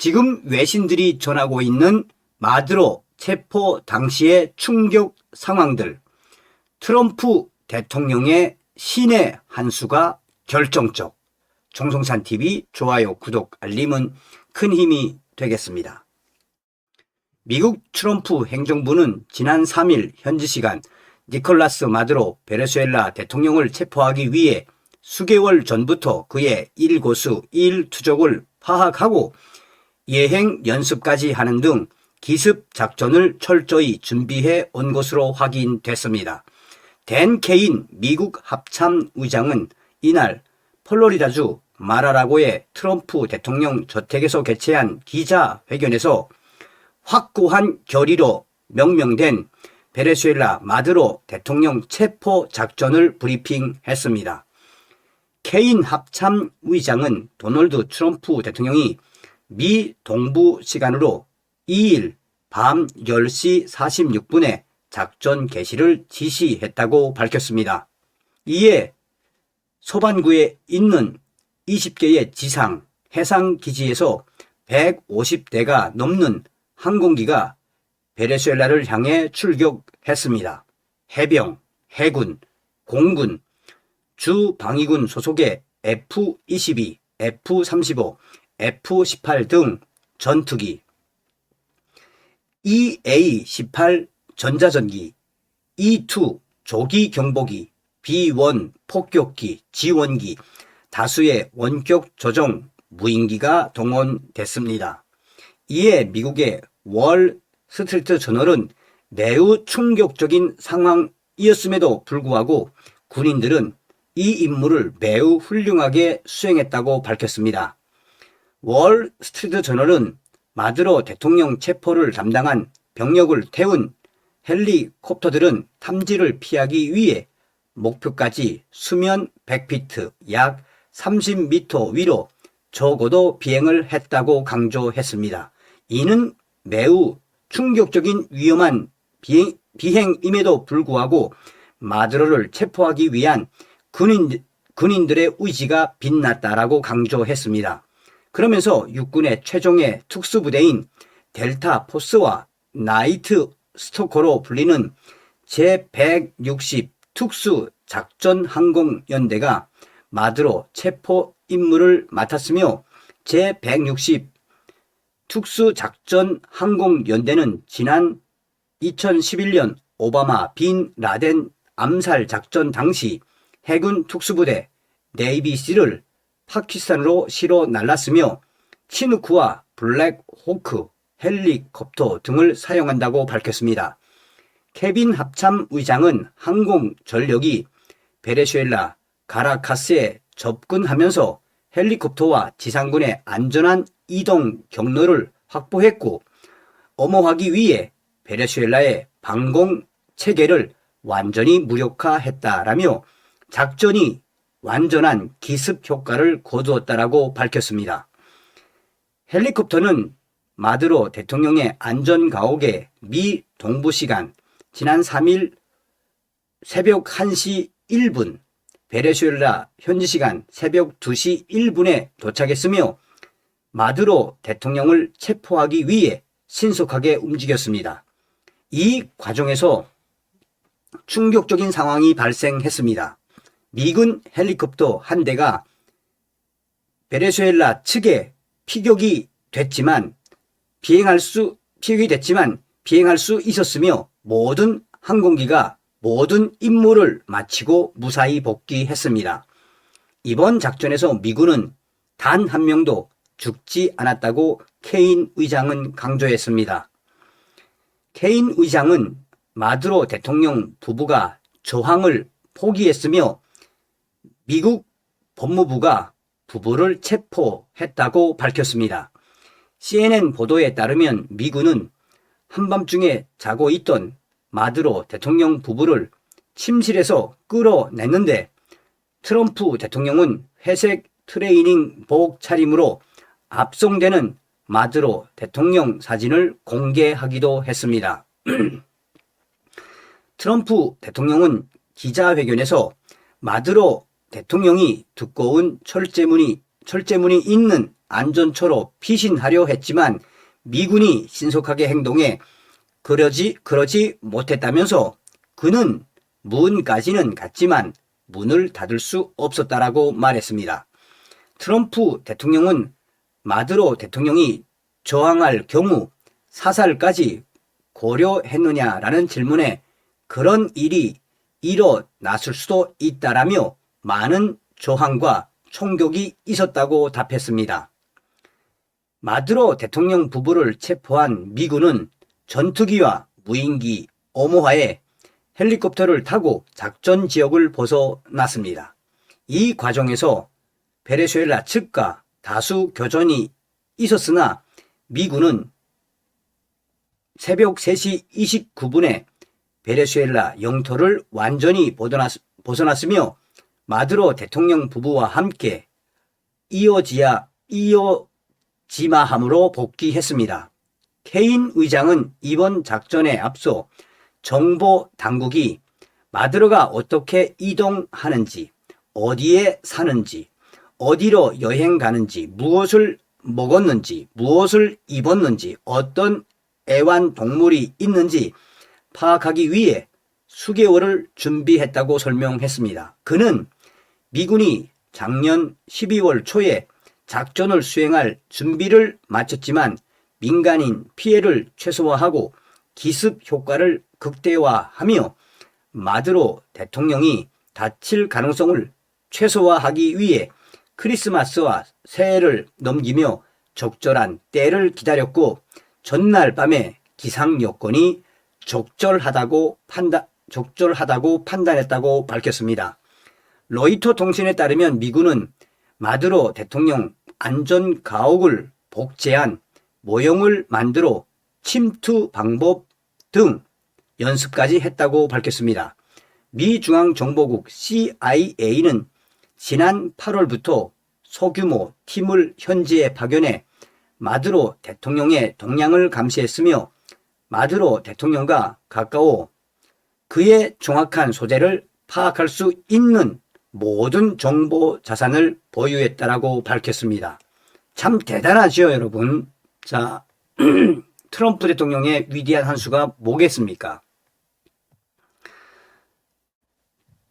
지금 외신들이 전하고 있는 마두로 체포 당시의 충격 상황들, 트럼프 대통령의 신의 한 수가 결정적. 종성찬TV 좋아요, 구독, 알림은 큰 힘이 되겠습니다. 미국 트럼프 행정부는 지난 3일 현지 시간 니콜라스 마두로 베네수엘라 대통령을 체포하기 위해 수개월 전부터 그의 일고수 일투족을 파악하고 예행 연습까지 하는 등 기습 작전을 철저히 준비해 온 것으로 확인됐습니다. 댄 케인 미국 합참의장은 이날 플로리다주 마라라고의 트럼프 대통령 저택에서 개최한 기자회견에서 확고한 결의로 명명된 베네수엘라 마두로 대통령 체포 작전을 브리핑했습니다. 케인 합참의장은 도널드 트럼프 대통령이 미 동부 시간으로 2일 밤 10시 46분에 작전 개시를 지시했다고 밝혔습니다. 이에 소반구에 있는 20개의 지상, 해상 기지에서 150대가 넘는 항공기가 베네수엘라를 향해 출격했습니다. 해병, 해군, 공군, 주방위군 소속의 F-22, F-35, F-18 등 전투기, EA-18 전자전기, E-2 조기 경보기, B-1 폭격기, 지원기, 다수의 원격 조종 무인기가 동원됐습니다. 이에 미국의 월 스트리트 저널은 매우 충격적인 상황이었음에도 불구하고 군인들은 이 임무를 매우 훌륭하게 수행했다고 밝혔습니다. 월 스트리트 저널은 마두로 대통령 체포를 담당한 병력을 태운 헬리콥터들은 탐지를 피하기 위해 목표까지 수면 100피트 약 30m 위로 저고도 비행을 했다고 강조했습니다. 이는 매우 충격적인 위험한 비행임에도 불구하고 마두로를 체포하기 위한 군인들의 의지가 빛났다라고 강조했습니다. 그러면서 육군의 최종의 특수부대인 델타 포스와 나이트 스토커로 불리는 제160 특수작전항공연대가 마두로 체포 임무를 맡았으며 제160 특수작전항공연대는 지난 2011년 오바마 빈 라덴 암살 작전 당시 해군 특수부대 네이비시를 파키스탄으로 실어 날랐으며 치누크와 블랙 호크 헬리콥터 등을 사용한다고 밝혔습니다. 케빈 합참의장은 항공 전력이 베네수엘라 카라카스에 접근하면서 헬리콥터와 지상군의 안전한 이동 경로를 확보했고 엄호하기 위해 베네수엘라의 방공 체계를 완전히 무력화했다라며 작전이 완전한 기습 효과를 거두었다라고 밝혔습니다. 헬리콥터는 마두로 대통령의 안전 가옥에 미 동부 시간 지난 3일 새벽 1시 1분, 베네수엘라 현지 시간 새벽 2시 1분에 도착했으며 마두로 대통령을 체포하기 위해 신속하게 움직였습니다. 이 과정에서 충격적인 상황이 발생했습니다. 미군 헬리콥터 한 대가 베네수엘라 측에 피격이 됐지만 비행할 수 있었으며 모든 항공기가 모든 임무를 마치고 무사히 복귀했습니다. 이번 작전에서 미군은 단 한 명도 죽지 않았다고 케인 의장은 강조했습니다. 케인 의장은 마두로 대통령 부부가 저항을 포기했으며 미국 법무부가 부부를 체포했다고 밝혔습니다. CNN 보도에 따르면 미군은 한밤중에 자고 있던 마두로 대통령 부부를 침실에서 끌어냈는데 트럼프 대통령은 회색 트레이닝복 차림으로 압송되는 마두로 대통령 사진을 공개하기도 했습니다. 트럼프 대통령은 기자회견에서 마두로 대통령이 두꺼운 철제문이 있는 안전처로 피신하려 했지만 미군이 신속하게 행동해 그러지 못했다면서 그는 문까지는 갔지만 문을 닫을 수 없었다라고 말했습니다. 트럼프 대통령은 마두로 대통령이 저항할 경우 사살까지 고려했느냐라는 질문에 그런 일이 일어났을 수도 있다라며 많은 저항과 총격이 있었다고 답했습니다. 마두로 대통령 부부를 체포한 미군은 전투기와 무인기 오모하에 헬리콥터를 타고 작전 지역을 벗어났습니다. 이 과정에서 베네수엘라 측과 다수 교전이 있었으나 미군은 새벽 3시 29분에 베네수엘라 영토를 완전히 벗어났으며 마두로 대통령 부부와 함께 이오지마함으로 복귀했습니다. 케인 의장은 이번 작전에 앞서 정보 당국이 마두로가 어떻게 이동하는지, 어디에 사는지, 어디로 여행 가는지, 무엇을 먹었는지, 무엇을 입었는지, 어떤 애완동물이 있는지 파악하기 위해 수개월을 준비했다고 설명했습니다. 그는 미군이 작년 12월 초에 작전을 수행할 준비를 마쳤지만 민간인 피해를 최소화하고 기습 효과를 극대화하며 마두로 대통령이 다칠 가능성을 최소화하기 위해 크리스마스와 새해를 넘기며 적절한 때를 기다렸고 전날 밤에 기상 여건이 적절하다고 판단했다고 밝혔습니다. 로이터 통신에 따르면 미군은 마두로 대통령 안전 가옥을 복제한 모형을 만들어 침투 방법 등 연습까지 했다고 밝혔습니다. 미 중앙정보국 CIA는 지난 8월부터 소규모 팀을 현지에 파견해 마두로 대통령의 동향을 감시했으며 마두로 대통령과 가까워 그의 정확한 소재를 파악할 수 있는 모든 정보 자산을 보유했다라고 밝혔습니다. 참 대단하죠, 여러분. 자, 트럼프 대통령의 위대한 한 수가 뭐겠습니까?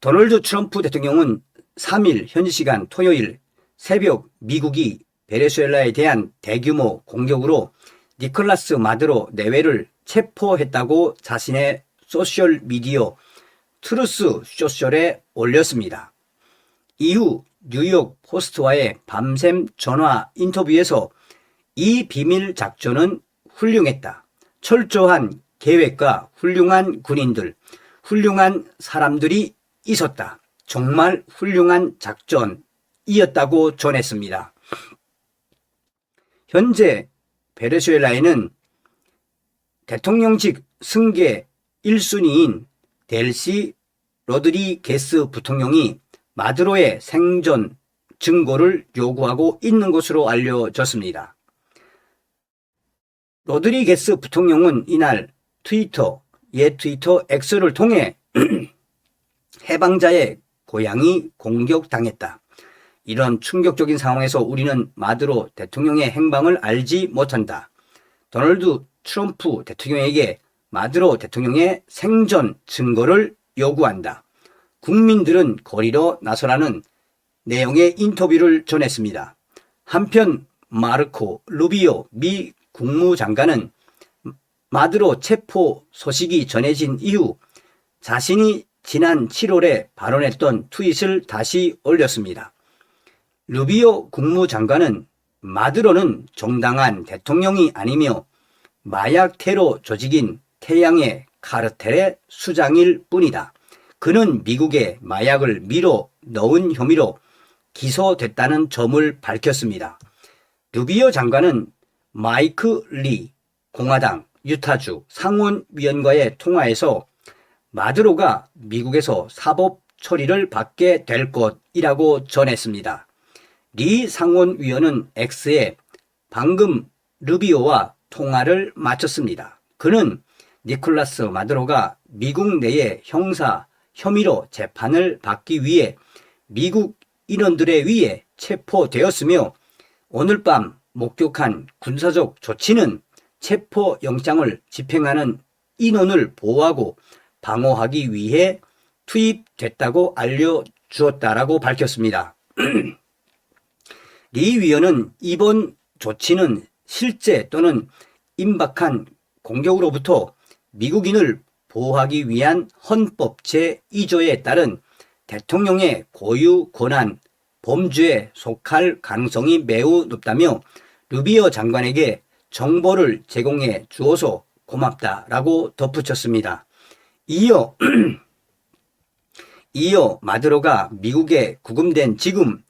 도널드 트럼프 대통령은 3일 현지 시간 토요일 새벽 미국이 베네수엘라에 대한 대규모 공격으로 니콜라스 마두로 내외를 체포했다고 자신의 소셜미디어 트루스 소셜에 올렸습니다. 이후 뉴욕 포스트와의 밤샘 전화 인터뷰에서 이 비밀 작전은 훌륭했다. 철저한 계획과 훌륭한 군인들, 훌륭한 사람들이 있었다. 정말 훌륭한 작전이었다고 전했습니다. 현재 베네수엘라에는 대통령직 승계 1순위인 델시 로드리게스 부통령이 마두로의 생존 증거를 요구하고 있는 것으로 알려졌습니다. 로드리게스 부통령은 이날 옛 트위터 X를 통해 해방자의 고향이 공격당했다. 이런 충격적인 상황에서 우리는 마두로 대통령의 행방을 알지 못한다. 도널드 트럼프 대통령에게 마두로 대통령의 생존 증거를 요구한다. 국민들은 거리로 나서라는 내용의 인터뷰를 전했습니다. 한편 마르코 루비오 미 국무장관은 마두로 체포 소식이 전해진 이후 자신이 지난 7월에 발언했던 트윗을 다시 올렸습니다. 루비오 국무장관은 마두로는 정당한 대통령이 아니며 마약 테러 조직인 태양의 카르텔의 수장일 뿐이다. 그는 미국에 마약을 밀어 넣은 혐의로 기소됐다는 점을 밝혔습니다. 루비오 장관은 마이크 리 공화당 유타주 상원위원과의 통화에서 마두로가 미국에서 사법 처리를 받게 될 것이라고 전했습니다. 리 상원위원은 X에 방금 루비오와 통화를 마쳤습니다. 그는 니콜라스 마두로가 미국 내의 형사 혐의로 재판을 받기 위해 미국 인원들에 의해 체포되었으며 오늘 밤 목격한 군사적 조치는 체포영장을 집행하는 인원을 보호하고 방어하기 위해 투입됐다고 알려주었다라고 밝혔습니다. 리 위원은 이번 조치는 실제 또는 임박한 공격으로부터 미국인을 보호하기 위한 헌법 제2조에 따른 대통령의 고유 권한 범주에 속할 가능성이 매우 높다며 루비오 장관에게 정보를 제공해 주어서 고맙다라고 덧붙였습니다. 이어 마두로가 미국에 구금된 지금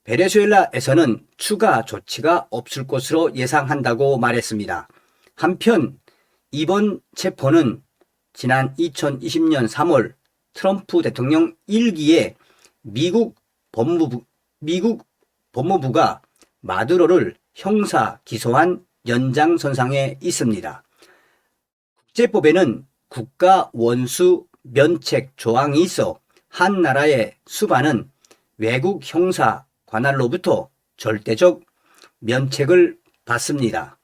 베네수엘라에서는 추가 조치가 없을 것으로 예상한다고 말했습니다. 한편 이번 체포는 지난 2020년 3월 트럼프 대통령 일기에 미국 법무부가 마두로를 형사 기소한 연장선상에 있습니다. 국제법에는 국가 원수 면책 조항이 있어 한 나라의 수반은 외국 형사 관할로부터 절대적 면책을 받습니다.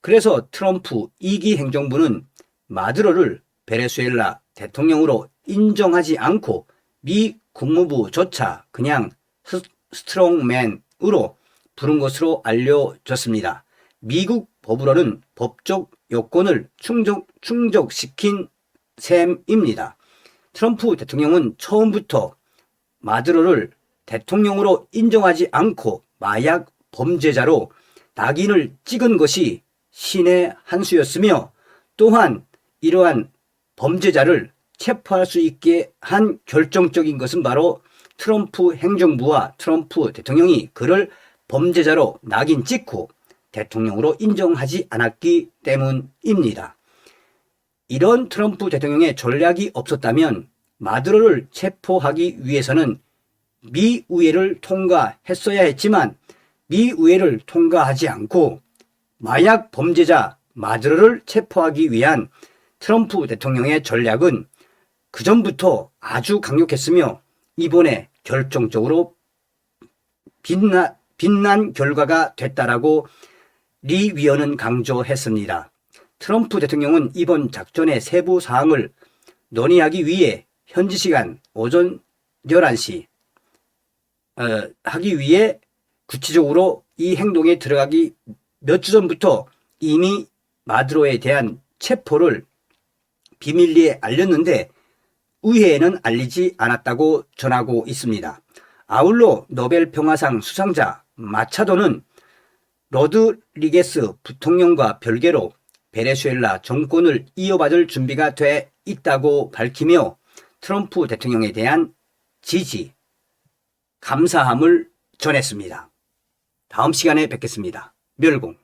그래서 트럼프 2기 행정부는 마두로를 베네수엘라 대통령으로 인정하지 않고 미 국무부조차 그냥 스트롱맨으로 부른 것으로 알려졌습니다. 미국 법으로는 법적 요건을 충족시킨 셈입니다. 트럼프 대통령은 처음부터 마두로를 대통령으로 인정하지 않고 마약 범죄자로 낙인을 찍은 것이 신의 한 수였으며 또한 이러한 범죄자를 체포할 수 있게 한 결정적인 것은 바로 트럼프 행정부와 트럼프 대통령이 그를 범죄자로 낙인 찍고 대통령으로 인정하지 않았기 때문입니다. 이런 트럼프 대통령의 전략이 없었다면 마두로를 체포하기 위해서는 미 의회를 통과했어야 했지만 미 의회를 통과하지 않고 마약 범죄자 마두로를 체포하기 위한 트럼프 대통령의 전략은 그전부터 아주 강력했으며 이번에 결정적으로 빛난 결과가 됐다라고 리 위원은 강조했습니다. 트럼프 대통령은 이번 작전의 세부 사항을 논의하기 위해 현지 시간 오전 11시 하기 위해 구체적으로 이 행동에 들어가기 몇 주 전부터 이미 마두로에 대한 체포를 비밀리에 알렸는데 의회에는 알리지 않았다고 전하고 있습니다. 아울러 노벨 평화상 수상자 마차도는 로드리게스 부통령과 별개로 베네수엘라 정권을 이어받을 준비가 돼 있다고 밝히며 트럼프 대통령에 대한 지지, 감사함을 전했습니다. 다음 시간에 뵙겠습니다. 멸공.